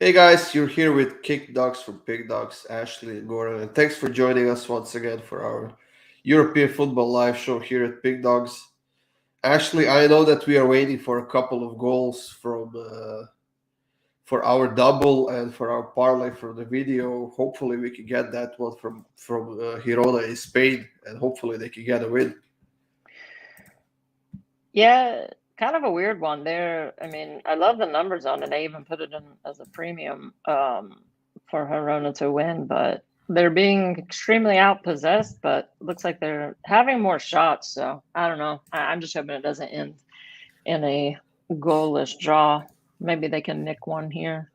Hey guys, you're here with Kickdawgz from Kickdawgz, Ashley and Gordon, and thanks for joining us once again for our European football live show here at Kickdawgz. Ashley, I know that we are waiting for a couple of goals from for our double and for our parlay from the video. Hopefully, we can get that one from Girona in Spain, and hopefully they can get a win. Yeah, kind of a weird one there. I mean, I love the numbers on it. I even put it in as a premium for Hirona to win, but they're being extremely outpossessed, but looks like they're having more shots. So I don't know. I'm just hoping it doesn't end in a goalless draw. Maybe they can nick one here.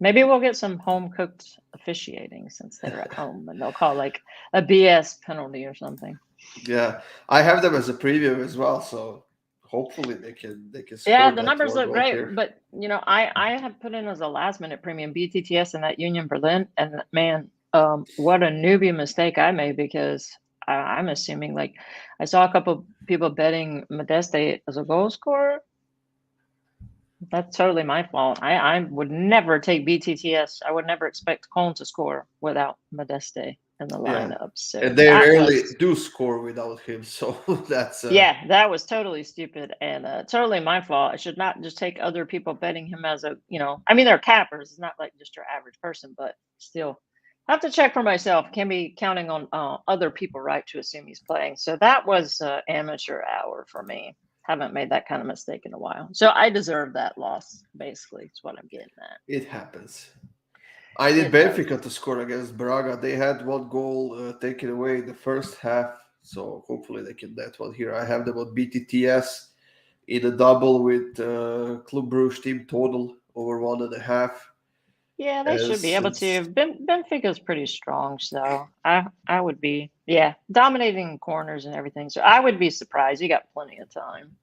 Maybe we'll get some home cooked officiating since they're at home and they'll call like a BS penalty or something. Yeah, I have them as a premium as well, so hopefully they can Yeah, score the that numbers one look goal great, here. but I have put in as a last minute premium BTTS and that Union Berlin, and man, what a newbie mistake I made because I'm assuming like I saw a couple people betting Modeste as a goal scorer. That's totally my fault. I would never take BTTS. I would never expect Cone to score without Modeste in the Yeah, lineup. So and they that rarely was do score without him, so that's Yeah, that was totally stupid and totally my fault. I should not just take other people betting him as I mean, they're cappers. It's not like just your average person, but still have to check for myself. Can't be counting on other people, right, to assume he's playing. So that was amateur hour for me. Haven't made that kind of mistake in a while. So I deserve that loss, basically, is what I'm getting at. it happens. I need It does. Benfica to score against Braga. They had one goal taken away in the first half, so hopefully they can net one here. I have them on BTTS in a double with Club Brugge team total over 1.5. Yeah, they And should be able since to. Benfica's pretty strong, so I would be dominating corners and everything. So I would be surprised. You got plenty of time.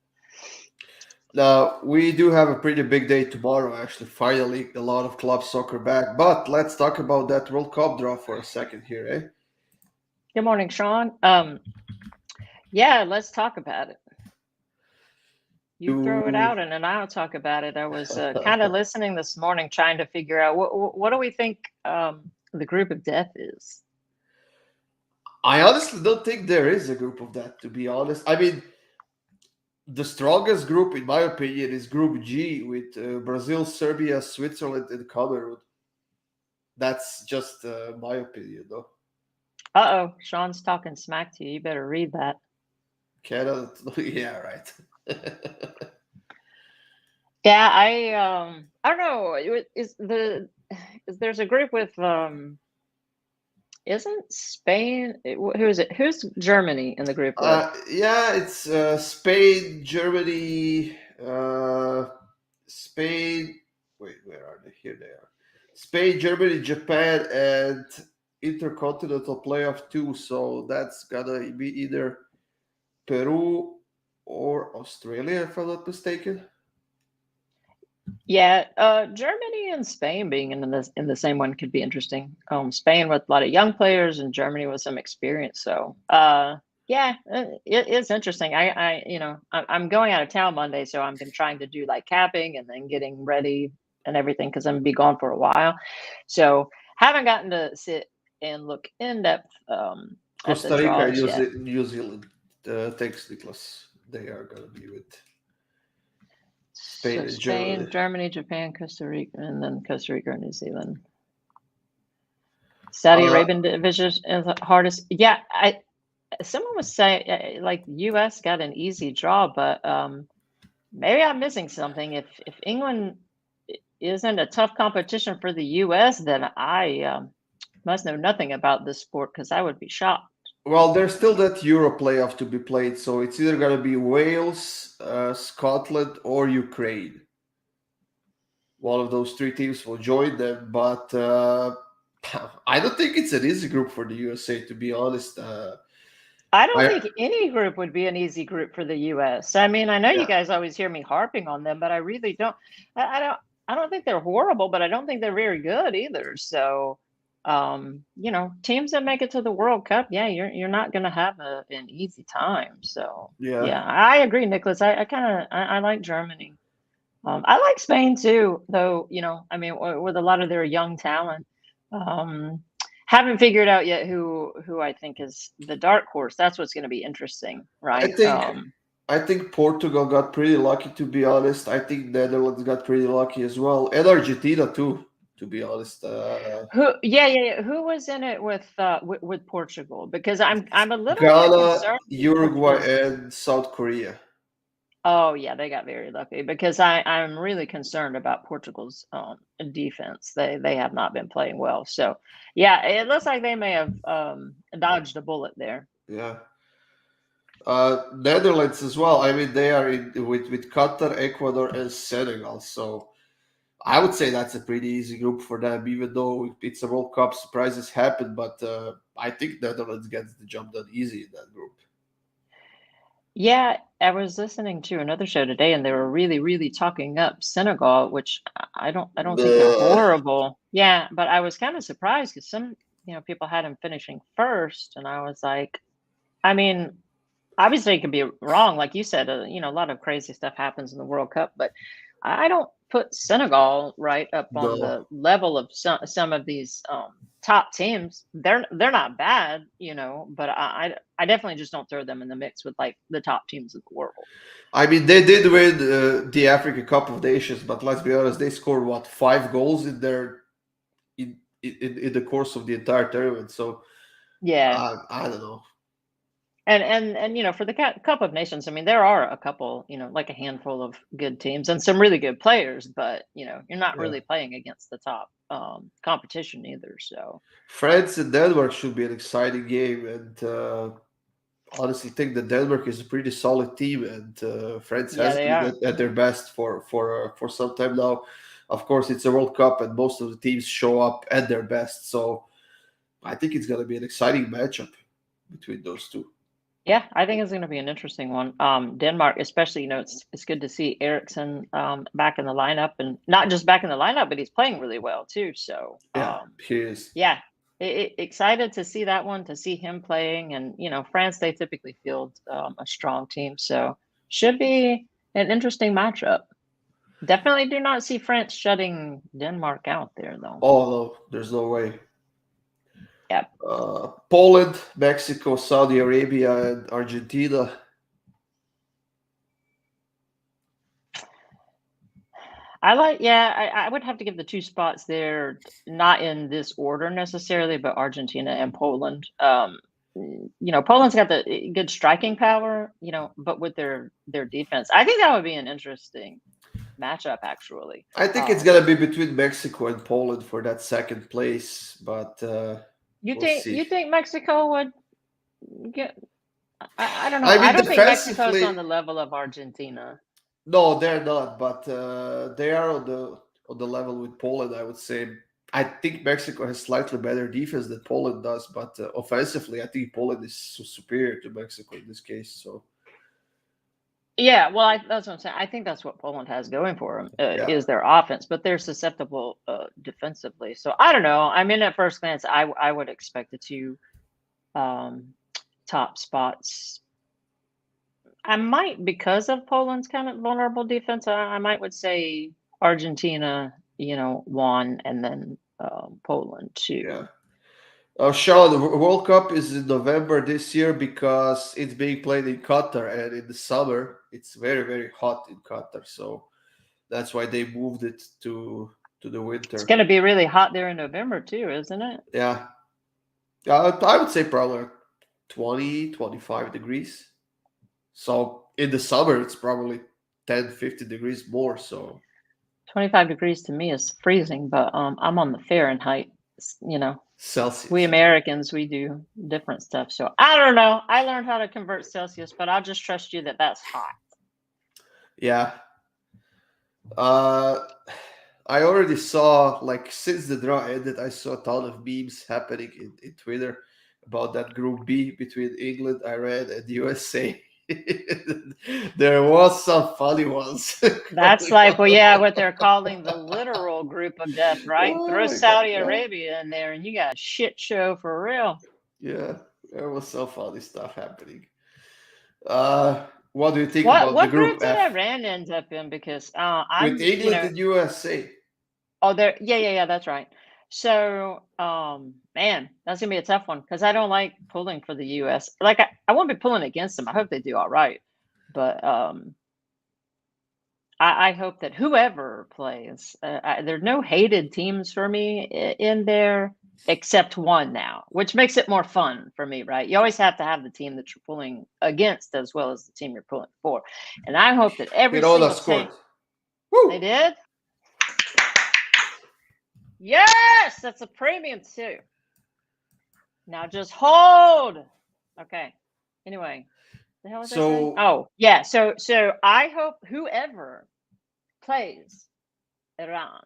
now we do have a pretty big day tomorrow, actually. Finally, a lot of club soccer back. But let's talk about that World Cup draw for a second here, eh? Good morning, Sean. Yeah, let's talk about it. You throw it You out, and then I'll talk about it. I was kind of listening this morning, trying to figure out what do we think the group of death is. I honestly don't think there is a group of that, to be honest. I mean, the strongest group, in my opinion, is Group G with Brazil, Serbia, Switzerland, and Cameroon. That's just my opinion, though. Uh-oh, Sean's talking smack to you. You better read that. Canada, yeah, right. Yeah, I don't know. Is there's a group with isn't Spain? Who is it? Who's Germany in the group with? Yeah, it's Spain, Germany, Spain. Wait, where are they? Here they are. Spain, Germany, Japan, and Intercontinental Playoff 2. So that's gonna be either Peru or Australia, if I'm not mistaken. Yeah, Germany and Spain being in the same one could be interesting. Spain with a lot of young players and Germany with some experience. So, yeah, it's interesting. I'm going out of town Monday, so I've been trying to do like capping and then getting ready and everything because I'm gonna be gone for a while. So, haven't gotten to sit and look in depth at the Costa Rica and draws yet. New Zealand. Thanks, Nicholas. They are gonna be with Spain So and Germany. Spain, Germany, Japan, Costa Rica, and then Costa Rica and New Zealand. Saudi Uh, Arabian division is the hardest. Yeah, I someone was saying like U.S. got an easy draw, but maybe I'm missing something. If England isn't a tough competition for the U.S., then I must know nothing about this sport because I would be shocked. Well, there's still that Euro playoff to be played, so it's either going to be Wales, Scotland, or Ukraine. One of those three teams will join them, but I don't think it's an easy group for the USA, to be honest. I don't I think any group would be an easy group for the U.S. I mean, I know you Yeah, guys always hear me harping on them, but I really don't. I don't. I don't think they're horrible, but I don't think they're very good either. So, teams that make it to the World Cup, yeah, you're not going to have an easy time. So, yeah. yeah, I agree, Nicholas. I kind of I like Germany. I like Spain too, though. I mean, with a lot of their young talent, um, haven't figured out yet who I think is the dark horse. That's what's going to be interesting, I right? think I think Portugal got pretty lucky, to be honest. I think Netherlands got pretty lucky as well, and Argentina too, to be honest. Who? Yeah, yeah, yeah. Who was in it with Portugal? Because I'm a little bit Ghana, concerned with Uruguay, Portugal's. and South Korea. Oh yeah, they got very lucky because I'm really concerned about Portugal's defense. They have not been playing well. So yeah, it looks like they may have dodged a bullet there. Yeah. Netherlands as well. I mean, they are with Qatar, Ecuador, and Senegal. So I would say that's a pretty easy group for them, even though it's a World Cup, surprises happen. But I think Netherlands gets the job done easy in that group. Yeah, I was listening to another show today, and they were really, really talking up Senegal, which I don't think they're Ugh. horrible. Yeah, but I was kind of surprised because some people had him finishing first, and I was like, I mean, obviously it could be wrong, like you said. A lot of crazy stuff happens in the World Cup, but I don't put Senegal right up on No. the level of some of these top teams. They're not bad, but I definitely just don't throw them in the mix with like the top teams in the world. I mean, they did win the Africa Cup of Nations, but let's be honest, they scored what 5 goals in their in the course of the entire tournament. So Yeah. I don't know. And for the Cup of Nations, I mean, there are a couple, like a handful of good teams and some really good players, but you're not Yeah. really playing against the top competition either. So France and Denmark should be an exciting game, and honestly think that Denmark is a pretty solid team, and France yeah, has they been are. at their best for some time now. Of course, it's a World Cup, and most of the teams show up at their best. So I think it's going to be an exciting matchup between those two. Yeah, I think it's going to be an interesting one. Denmark, especially, it's good to see Ericsson back in the lineup, and not just back in the lineup, but he's playing really well too. So, Yeah, he is. yeah, excited to see that one, to see him playing, and France, they typically field a strong team, so should be an interesting matchup. Definitely do not see France shutting Denmark out there, though. Oh no, there's no way. Yep. Poland, Mexico, Saudi Arabia, and Argentina. I would have to give the two spots there, not in this order necessarily, but Argentina and Poland. Poland's got the good striking power, but with their defense, I think that would be an interesting matchup, actually. I think it's gonna be between Mexico and Poland for that second place, but You we'll think see. you think Mexico would get? I don't know. I I mean, don't think Mexico's on defensively, the level of Argentina. no, they're not, but they are on the level with Poland. I would say. I think Mexico has slightly better defense than Poland does, but offensively, I think Poland is superior to Mexico in this case. So Yeah, well, that's what I'm saying. I think that's what Poland has going for them, yeah, is their offense, but they're susceptible defensively. So I don't know. I mean, at first glance, I would expect the two um, top spots. I might, because of Poland's kind of vulnerable defense, I might would say Argentina, one, and then Poland yeah. two. Sean, the World Cup is in November this year because it's being played in Qatar, and in the summer it's very very hot in Qatar, so that's why they moved it to the It's winter. going to be really hot there in November too, isn't it? Yeah, I would say probably like 20, 25 degrees. So in the summer it's probably 10, 15 degrees more. So 25 degrees to me is freezing, but I'm on the Fahrenheit. We Celsius. Americans, we do different stuff. So I don't know. I learned how to convert Celsius, but I'll just trust you that that's hot. Yeah. Uh, I already saw, like, since the draw ended, I saw a ton of memes happening in Twitter about that Group B between England, Iran, and USA. There was some funny ones. That's going like, well, on. yeah, what they're calling the literal group of death, right? Oh Throw my God. Saudi Yeah. Arabia in there, and you got a shit show for real. Yeah, there was some funny stuff happening. Uh, What do you think What about the group group did F Iran end up in? Because with I'm, England and USA? oh, there, yeah, that's right. So, man, that's gonna be a tough one because I don't like pulling for the U.S. Like I won't be pulling against them. I hope they do all right, but I hope that whoever plays, there are no hated teams for me in there except one now, which makes it more fun for me, right? You always have to have the team that you're pulling against as well as the team you're pulling for, and I hope that every Girona single scored. team they Woo! did. Yes, that's a premium too. Now just hold. Okay. Anyway, the hell was I saying? So Oh, yeah. So I hope whoever plays Iran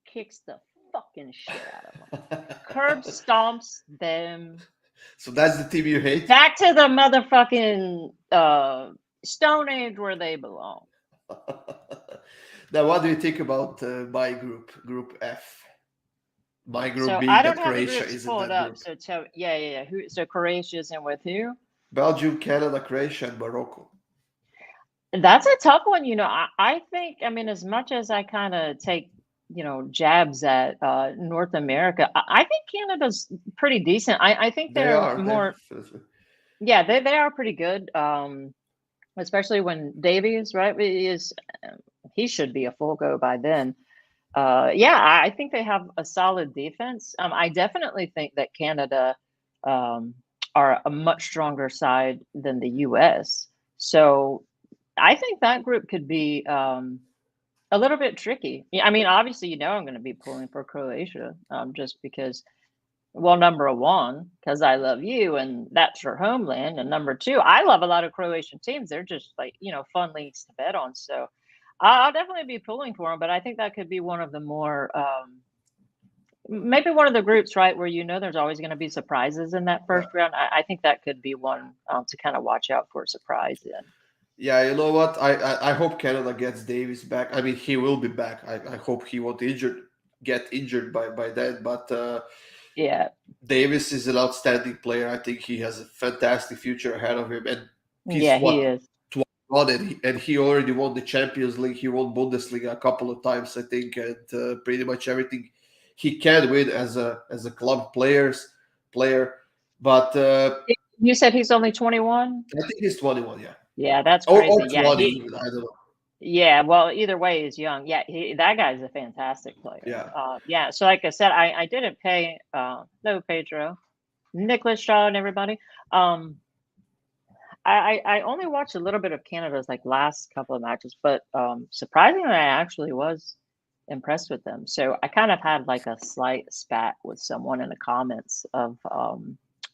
kicks the fucking shit out of them. Curb stomps them so that's the team you hate? back to the motherfucking Stone Age where they belong. Now, what do you think about my Group F? My group So being I don't that have the Croatia groups is in pulled that up. group. So yeah. Who? So Croatia's in with who? Belgium, Canada, Croatia, and Morocco. That's a tough one. I think, I mean, as much as I kind of take, jabs at North America, I think Canada's pretty decent. I think They they're are more, definitely. yeah, they are pretty good. Especially when Davies, right, he should be a full go by then. Yeah, I think they have a solid defense. I definitely think that Canada um, are a much stronger side than the U.S. So I think that group could be a little bit tricky. Yeah, I mean, obviously, I'm going to be pulling for Croatia just because, well, number one, because I love you and that's your homeland. And number two, I love a lot of Croatian teams. They're just like, fun leagues to bet on. So I'll definitely be pulling for them. But I think that could be one of the more, maybe one of the groups, right, where there's always going to be surprises in that Yeah. first round. I think that could be one to kind of watch out for a surprise in. Yeah, you know what? I hope Canada gets Davis back. I mean, he will be back. I hope he won't get injured by then. But Yeah. Davis is an outstanding player. I think he has a fantastic future ahead of him. And he's Yeah, he what, is. 21, and he already won the Champions League. He won Bundesliga a couple of times, I think, and pretty much everything he can win as a club player. But You said he's only 21? I think he's 21, yeah, Yeah, that's or crazy. Yeah, 20 even. I don't know. yeah, well, either way, he's young. Yeah, that guy's a fantastic player. Yeah. Yeah, so like I said, I didn't pay, no, Pedro, Nicholas Shaw and everybody. I only watched a little bit of Canada's like last couple of matches, but surprisingly, I actually was impressed with them. So I kind of had like a slight spat with someone in the comments of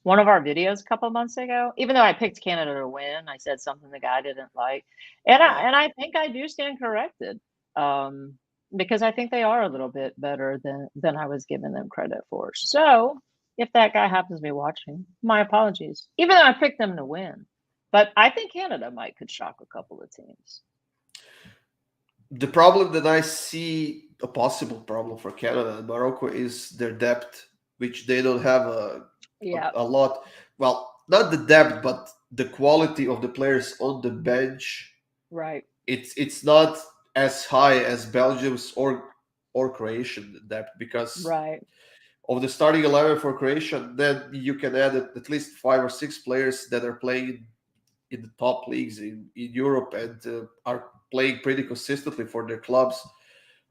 one of our videos a couple of months ago. Even though I picked Canada to win, I said something the guy didn't like, and Yeah. I think I do stand corrected because I think they are a little bit better than I was giving them credit for. So if that guy happens to be watching, my apologies. Even though I picked them to win. But I think Canada could shock a couple of teams. The problem that I see, a possible problem for Canada and Morocco, is their depth, which they don't have Yeah, a lot. Well, not the depth, but the quality of the players on the bench. right. It's not as high as Belgium's or Croatian depth, because Right. of the starting 11 for Croatia. Then you can add at least 5 or 6 players that are playing in the top leagues in Europe and are playing pretty consistently for their clubs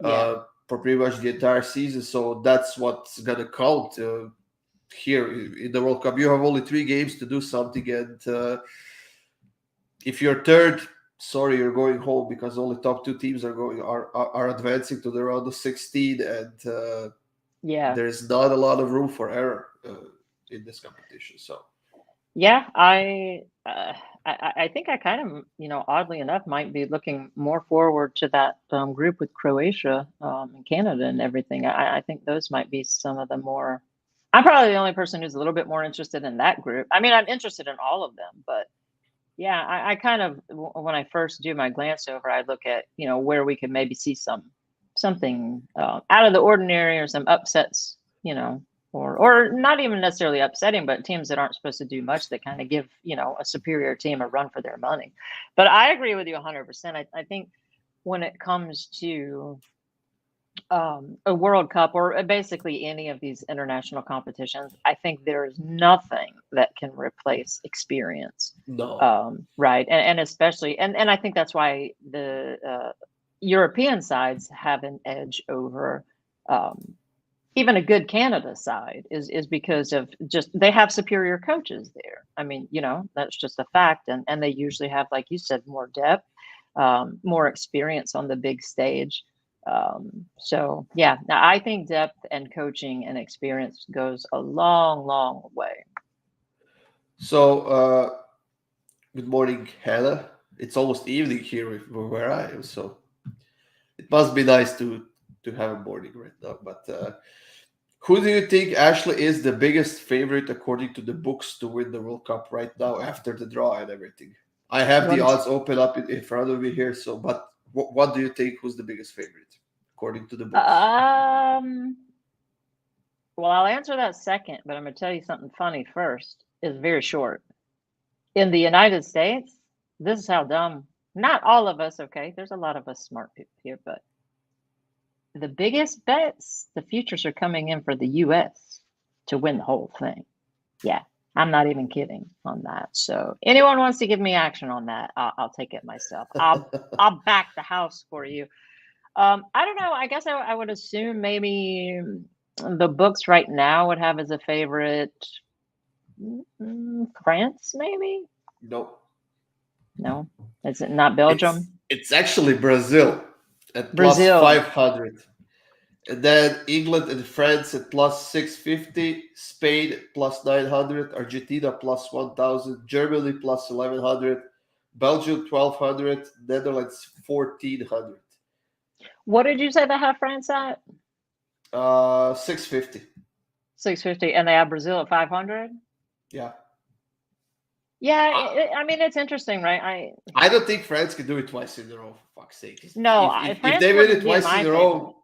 Yeah. for pretty much the entire season. So that's what's gonna count here in the World Cup. You have only 3 games to do something, and if you're third, sorry, you're going home, because only top 2 teams are advancing to the round of 16, and Yeah. there's not a lot of room for error in this competition. So Yeah. I think I kind of, oddly enough, might be looking more forward to that group with Croatia and Canada and everything. I think those might be some of the more. I'm probably the only person who's a little bit more interested in that group. I mean, I'm interested in all of them, but yeah, I kind of, when I first do my glance over, I look at, where we could maybe see something out of the ordinary or some upsets, or not even necessarily upsetting, but teams that aren't supposed to do much that kind of give, a superior team a run for their money. But I agree with you 100%. I think when it comes to a World Cup or basically any of these international competitions, I think there is nothing that can replace experience. No. Right. And especially, and I think that's why the European sides have an edge over even a good Canada side is because of just they have superior coaches there. I mean, that's just a fact. And they usually have, like you said, more depth, more experience on the big stage. So yeah, now I think depth and coaching and experience goes a long, long way. So, good morning, Hannah. It's almost evening here where I am, so it must be nice to have a morning right now. But who do you think, Ashley, is the biggest favorite according to the books to win the World Cup right now after the draw and everything? I have the What is odds open up in front of me here. So, but what do you think? Who's the biggest favorite according to the books? Well, I'll answer that second, but I'm going to tell you something funny first. It's very short. In the United States, this is how dumb, not all of us, okay? There's a lot of us smart people here, but the biggest bets, the futures are coming in for the US to win the whole thing. Yeah, I'm not even kidding on that. So anyone wants to give me action on that, I'll take it myself. I'll back the house for you. I don't know. I guess I would assume maybe the books right now would have as a favorite France, maybe? Nope. No, is it not Belgium? It's actually Brazil at plus Brazil. 500. And then England and France at plus 650, Spain at plus 900, Argentina plus 1,000, Germany plus 1,100, Belgium 1,200, Netherlands 1,400. What did you say they have France at? 650. 650, and they have Brazil at 500. Yeah. Yeah, I mean, it's interesting, right? I don't think France can do it twice in a row, for fuck's sake. No, If France they win wouldn't it be twice my in a favorite. row,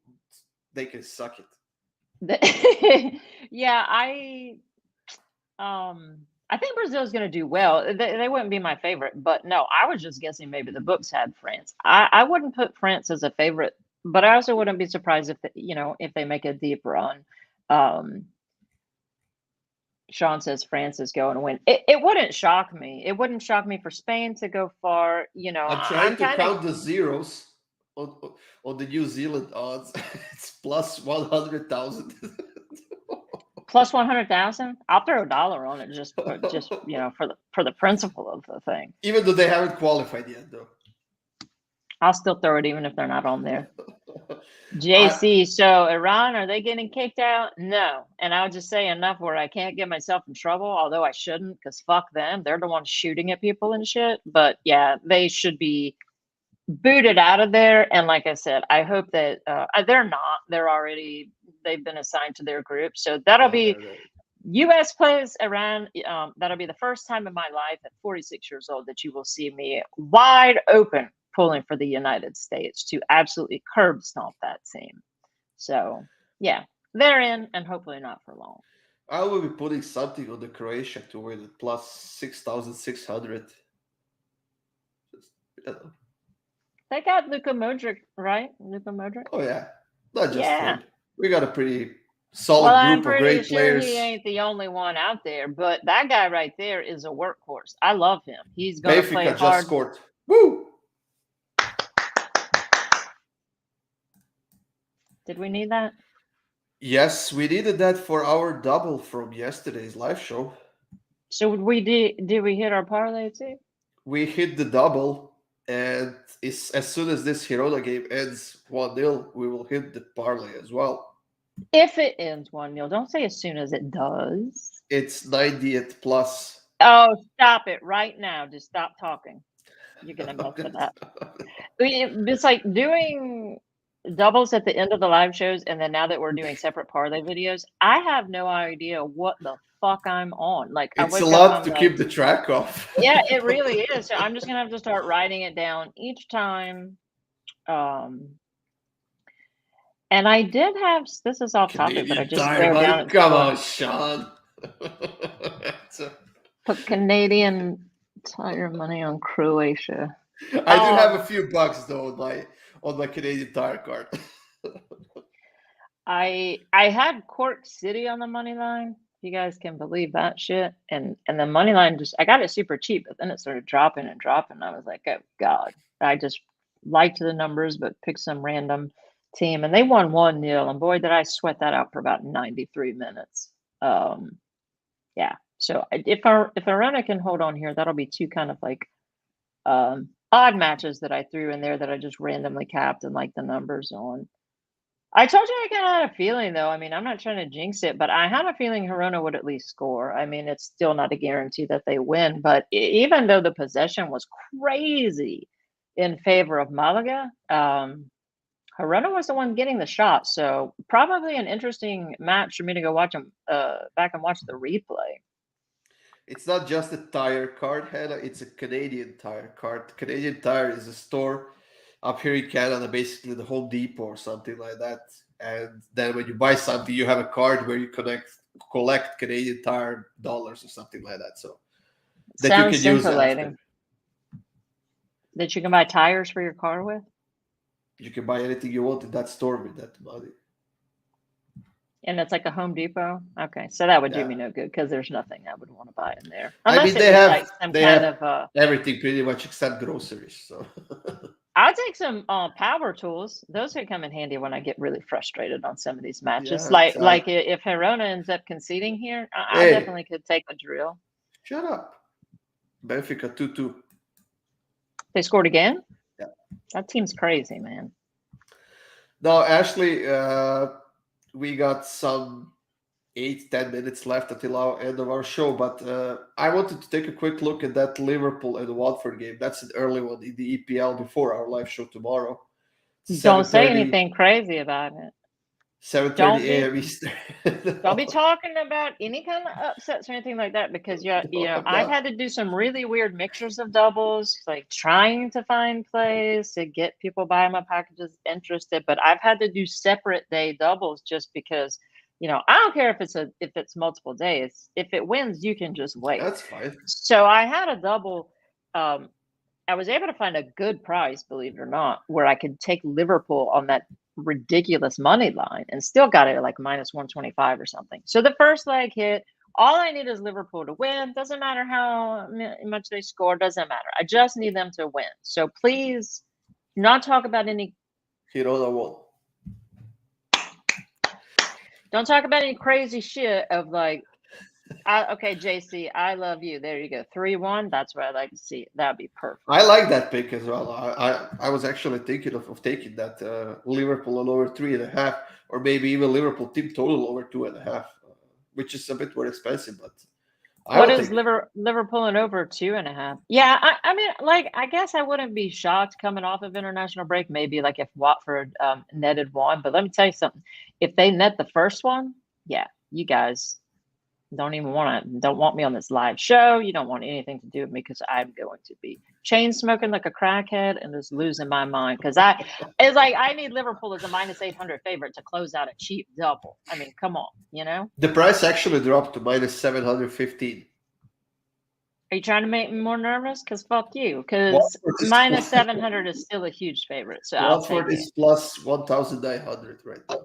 they can suck it. Yeah, I think Brazil is going to do well. They wouldn't be my favorite, but no, I was just guessing maybe the books had France. I wouldn't put France as a favorite, but I also wouldn't be surprised if if they make a deep run. Sean says France is going to win. It wouldn't shock me. It wouldn't shock me for Spain to go far. I'm I'm trying to kind of count the zeros on the New Zealand odds. It's plus 100,000. plus 100,000. I'll throw $1 on it just for the principle of the thing. Even though they haven't qualified yet, though. I'll still throw it even if they're not on there. JC, so Iran, are they getting kicked out? No. And I'll just say enough where I can't get myself in trouble, although I shouldn't, because fuck them. They're the ones shooting at people and shit. But yeah, they should be booted out of there. And like I said, I hope that they're not. They've been assigned to their group. So that'll be US plays Iran. That'll be the first time in my life at 46 years old that you will see me wide open pulling for the United States to absolutely curb stomp that team. So yeah, they're in, and hopefully not for long. I will be putting something on the Croatia to win at plus 6,600. They got Luka Modric, right? Luka Modric. Oh yeah, not just him. We got a pretty solid group of great sure players. He ain't the only one out there, but that guy right there is a workhorse. I love him. He's going to play hard. Just scored. Woo! Did we need that? Yes, we needed that for our double from yesterday's live show. So did we hit our parlay too? We hit the double, and as soon as this Hirona game ends 1-0, we will hit the parlay as well. If it ends 1-0, don't say as soon as it does. It's 90th plus. Oh, stop it right now. Just stop talking. You're going to mess it up. It's like doing doubles at the end of the live shows, and then now that we're doing separate parlay videos, I have no idea what the fuck I'm on. Like, it's a lot to keep the track of. Yeah, it really is. So I'm just gonna have to start writing it down each time. And I did have, this is off topic, but I Canadian just Tire scrolled down money. and Come saw, on, Sean. put Canadian Tire money on Croatia. I do have a few bucks though on my Canadian Tire card. I had Cork City on the money line. You guys can believe that shit. And the money line just, I got it super cheap, but then it started dropping and dropping. I was like, oh God. I just liked the numbers, but picked some random team, and they won 1-0. And boy, did I sweat that out for about 93 minutes. Yeah. So if Arona can hold on here, that'll be two kind of like odd matches that I threw in there that I just randomly capped and like the numbers on. I told you I kind of had a feeling, though. I mean, I'm not trying to jinx it, but I had a feeling Hirona would at least score. I mean, it's still not a guarantee that they win, but even though the possession was crazy in favor of Malaga, Hirona was the one getting the shot. So probably an interesting match for me to go watch them back and watch the replay. It's not just a tire card, Hannah. It's a Canadian Tire card. Canadian Tire is a store up here in Canada, basically the Home Depot or something like that. And then when you buy something, you have a card where you collect Canadian Tire dollars or something like that. So that Sounds you can use scintillating. after. That you can buy tires for your car with? You can buy anything you want in that store with that money. And it's like a Home Depot? Okay, so that would do Yeah. me no good because there's nothing I would want to buy in there. I Unless mean, it they was have like some they kind have of everything pretty much except groceries. So I'll take some power tools. Those could come in handy when I get really frustrated on some of these matches. yeah, Like if Hirona ends up conceding here, I Hey. definitely could take a drill. shut up. Benfica 2-2. They scored again? Yeah. That team's crazy, man. No, Ashley, we got some 8-10 minutes left until our end of our show, but I wanted to take a quick look at that Liverpool and Watford game. That's an early one in the EPL before our live show tomorrow. Don't say 7:30 anything crazy about it. 7:30 a.m. Eastern. Don't be talking about any kind of upsets or anything like that because I've had to do some really weird mixtures of doubles, like trying to find plays to get people buying my packages interested. But I've had to do separate day doubles just because, I don't care if it's multiple days. If it wins, you can just wait. That's fine. So I had a double. I was able to find a good price, believe it or not, where I could take Liverpool on that ridiculous money line and still got it at like minus 125 or something. So the first leg hit. All I need is Liverpool to win. Doesn't matter how much they score. Doesn't matter. I just need them to win. So please not talk about any. Hirona won. Don't talk about any crazy shit of like, okay, JC, I love you. There you go. 3-1. That's what I'd like to see. That'd be perfect. I like that pick as well. I was actually thinking of taking that Liverpool on over 3.5, or maybe even Liverpool team total over 2.5, which is a bit more expensive. But what is Liverpool and over 2.5? Yeah, I mean, like, I guess I wouldn't be shocked coming off of international break. Maybe like if Watford netted one, but let me tell you something. If they net the first one, yeah, you guys don't want me on this live show. You don't want anything to do with me because I'm going to be chain smoking like a crackhead and just losing my mind because it's like I need Liverpool as a minus 800 favorite to close out a cheap double. I mean, come on, The price actually dropped to minus 715. Are you trying to make me more nervous? Because fuck you. Because minus 700 is still a huge favorite. So Watford is plus 1,900 right now.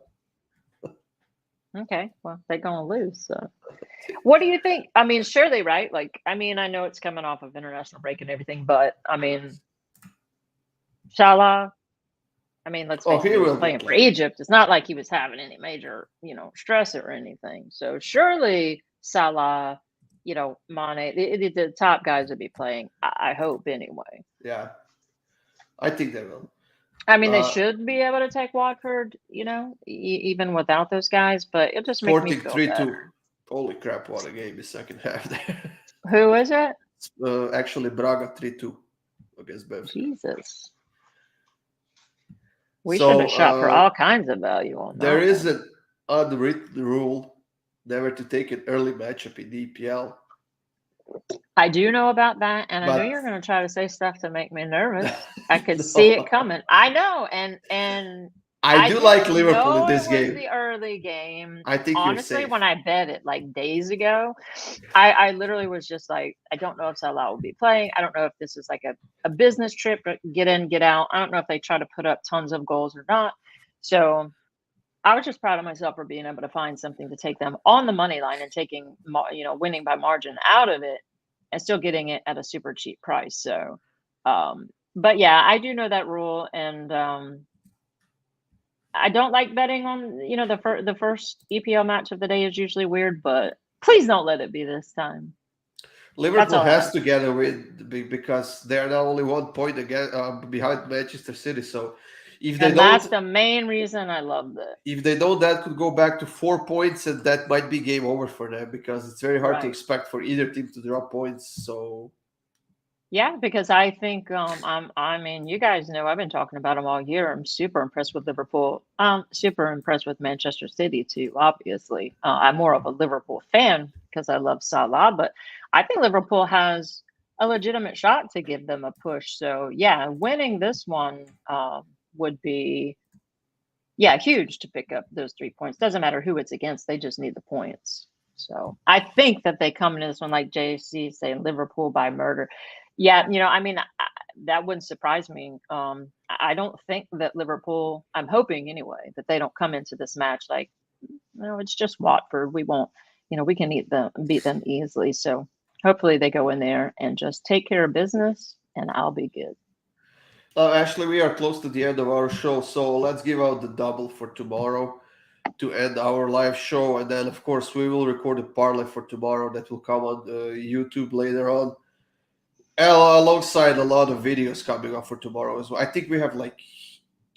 Okay, well, they're going to lose. So, what do you think? I mean, surely, right? Like, I mean, I know it's coming off of international break and everything, but I mean, Salah, I mean, let's face it, he was playing for Egypt. It's not like he was having any major, stress or anything. So, surely Salah, Mane, the top guys would be playing, I hope, anyway. Yeah, I think they will. I mean, they should be able to take Watford, even without those guys, but it just makes me feel 3-2. Holy crap, what a game the second half there. Who is it? Actually, Braga 3-2 against Benfica. Jesus. We should have shot for all kinds of value on that. There is an unwritten rule never to take an early matchup in the EPL. I do know about that, and I know you're going to try to say stuff to make me nervous. I could see it coming. I know, and I I do like didn't Liverpool in know it this was game. the early game. I think you're Honestly, safe. when I bet it like days ago, I literally was just like, I don't know if Salah will be playing. I don't know if this is like a business trip, get in, get out. I don't know if they try to put up tons of goals or not. So I was just proud of myself for being able to find something to take them on the money line and taking, winning by margin out of it and still getting it at a super cheap price. So, but yeah, I do know that rule, and I don't like betting on, the first EPL match of the day is usually weird, but please don't let it be this time. That's Liverpool all I has have. to get a win because they are now only 1 point again behind Manchester City. So if they And don't, that's the main reason I loved it. that could go back to 4 points, and that might be game over for them because it's very hard to Right. expect for either team to drop points. So Yeah, because I think I mean, you guys know I've been talking about them all year. I'm super impressed with Liverpool. Super impressed with Manchester City too. Obviously, I'm more of a Liverpool fan because I love Salah, but I think Liverpool has a legitimate shot to give them a push. So yeah, winning this one would be huge to pick up those 3 points. Doesn't matter who it's against; they just need the points. So I think that they come into this one like JC saying Liverpool by murder. Yeah, I mean that wouldn't surprise me. I don't think that Liverpool. I'm hoping anyway that they don't come into this match like, no, it's just Watford. We won't. We can beat them easily. So hopefully they go in there and just take care of business, and I'll be good. Ashley, we are close to the end of our show, so let's give out the double for tomorrow to end our live show, and then of course we will record a parlay for tomorrow that will come on YouTube later on, alongside a lot of videos coming up for tomorrow as well. I think we have like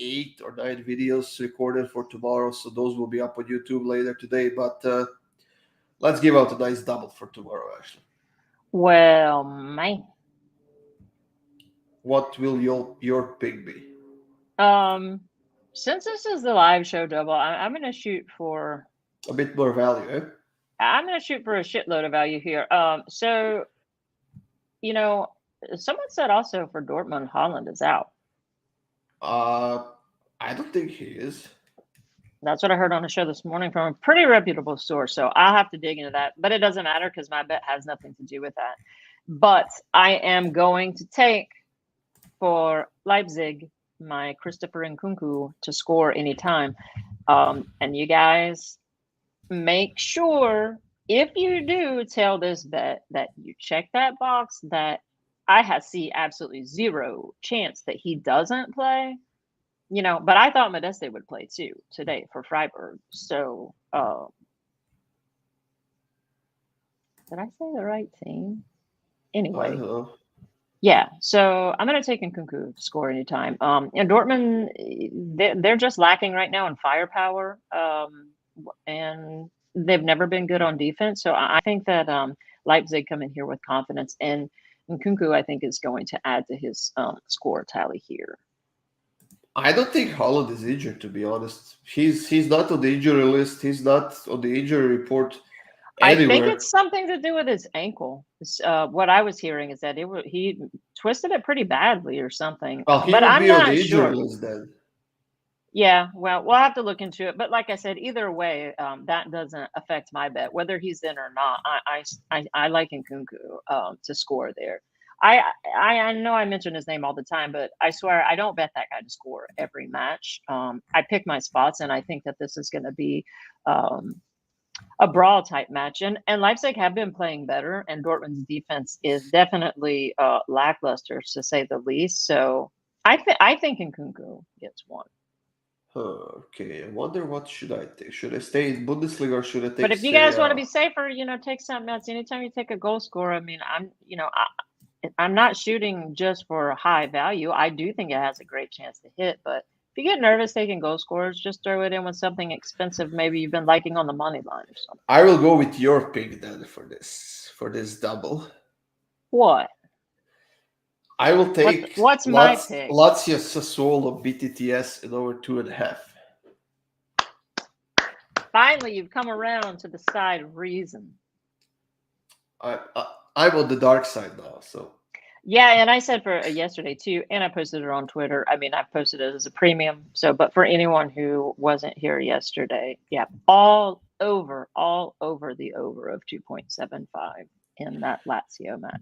8 or 9 videos recorded for tomorrow, so those will be up on YouTube later today. But let's give out a nice double for tomorrow, Ashley. Well, man. What will your pick be? Um, since this is the live show double, I'm gonna shoot for A bit more value, eh? I'm gonna shoot for a shitload of value here. So you know, someone said also for Dortmund, Holland is out. Uh, I don't think he is. That's what I heard on the show this morning from a pretty reputable source. So I'll have to dig into that, but it doesn't matter because my bet has nothing to do with that. But I am going to take for Leipzig my Christopher Nkunku to score anytime. And you guys make sure if you do tell this bet that you check that box that see absolutely zero chance that he doesn't play. But I thought Modeste would play too today for Freiburg. So did I say the right team? I don't Anyway, know. yeah. So I'm going to take Nkunku to score anytime. And Dortmund, they're just lacking right now in firepower. And they've never been good on defense. So I think that Leipzig come in here with confidence, and Nkunku I think is going to add to his score tally here. I don't think Holland is injured, to be honest. He's not on the injury list. He's not on the injury report I think anywhere. it's something to do with his ankle. What I was hearing is that he twisted it pretty badly or something, Well, he but will I'm be on not the injury sure. list then. Yeah, well, we'll have to look into it. But like I said, either way, that doesn't affect my bet whether he's in or not. I like Nkunku to score there. I know I mention his name all the time, but I swear I don't bet that guy to score every match. I pick my spots, and I think that this is going to be a brawl type match. And Leipzig have been playing better, and Dortmund's defense is definitely lackluster to say the least. So I think Nkunku gets one. Okay, I wonder what should I take. Should I stay in Bundesliga or should I But take if you Serie guys want to A? be safer, take something else. Anytime you take a goal scorer, I mean, I'm not shooting just for high value. I do think it has a great chance to hit, but if you get nervous taking goal scorers, just throw it in with something expensive. Maybe you've been liking on the money line or something. I will go with your pick then for this double. What? I will take What's my pick? Lazio Sassuolo BTTS in over 2.5. Finally, you've come around to the side of reason. I'm on the dark side now, so Yeah, and I said for yesterday too, and I posted it on Twitter. I mean, I posted it as a premium. So, but for anyone who wasn't here yesterday, yeah, all over the over of 2.75 in that Lazio match.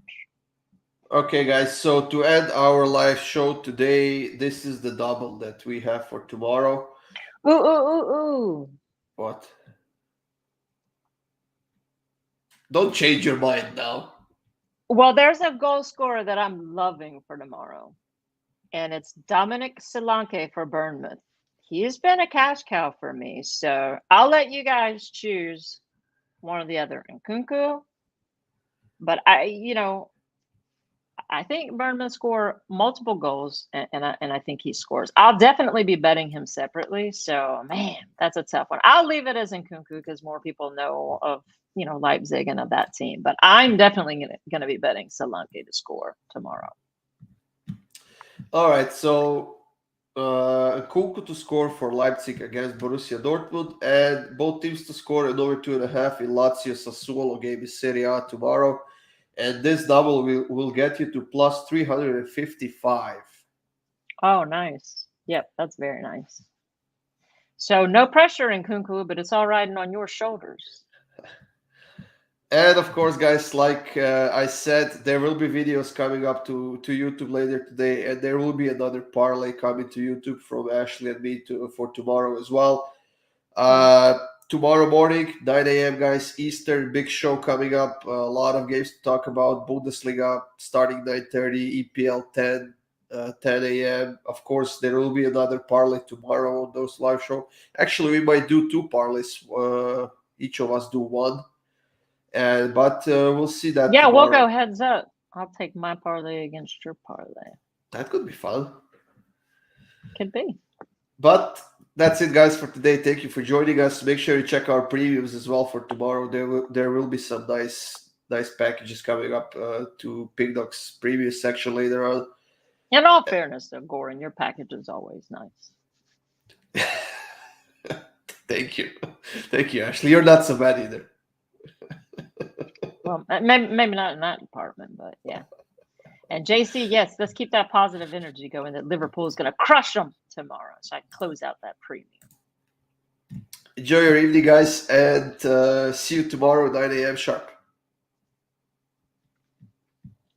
Okay, guys. So to end our live show today, this is the double that we have for tomorrow. Ooh, ooh, ooh, ooh. What? Don't change your mind now. Well, there's a goal scorer that I'm loving for tomorrow, and it's Dominic Solanke for Bournemouth. He's been a cash cow for me, so I'll let you guys choose one or the other. Nkunku, but I think Bournemouth score multiple goals, and I think he scores. I'll definitely be betting him separately. So, man, that's a tough one. I'll leave it as Nkunku because more people know of Leipzig and of that team. But I'm definitely going to be betting Solanke to score tomorrow. All right, so Nkunku to score for Leipzig against Borussia Dortmund, and both teams to score an over 2.5 in Lazio Sassuolo game in Serie A tomorrow. And this double will get you to plus 355. Oh, nice. Yep, that's very nice. So no pressure in Nkunku, but it's all riding on your shoulders. And of course, guys, like I said, there will be videos coming up to YouTube later today, and there will be another parlay coming to YouTube from Ashley and me for tomorrow as well. Tomorrow morning, 9 a.m., guys, Eastern, big show coming up. A lot of games to talk about. Bundesliga starting 9:30, EPL 10 a.m. Of course, there will be another parlay tomorrow on those live show. Actually, we might do two parlays. Each of us do one. But we'll see that. Yeah, tomorrow. we'll go heads up. I'll take my parlay against your parlay. That could be fun. Could be. But that's it, guys, for today. Thank you for joining us. Make sure you check our previews as well for tomorrow. There will be some nice packages coming up to Kickdawgz preview section later on. In all fairness, though, Goran, your package is always nice. Thank you, Ashley. You're not so bad either. Well, maybe not in that department, but yeah. And JC, yes, let's keep that positive energy going that Liverpool is going to crush them tomorrow. So I close out that premium. Enjoy your evening, guys, and see you tomorrow, 9 a.m. sharp.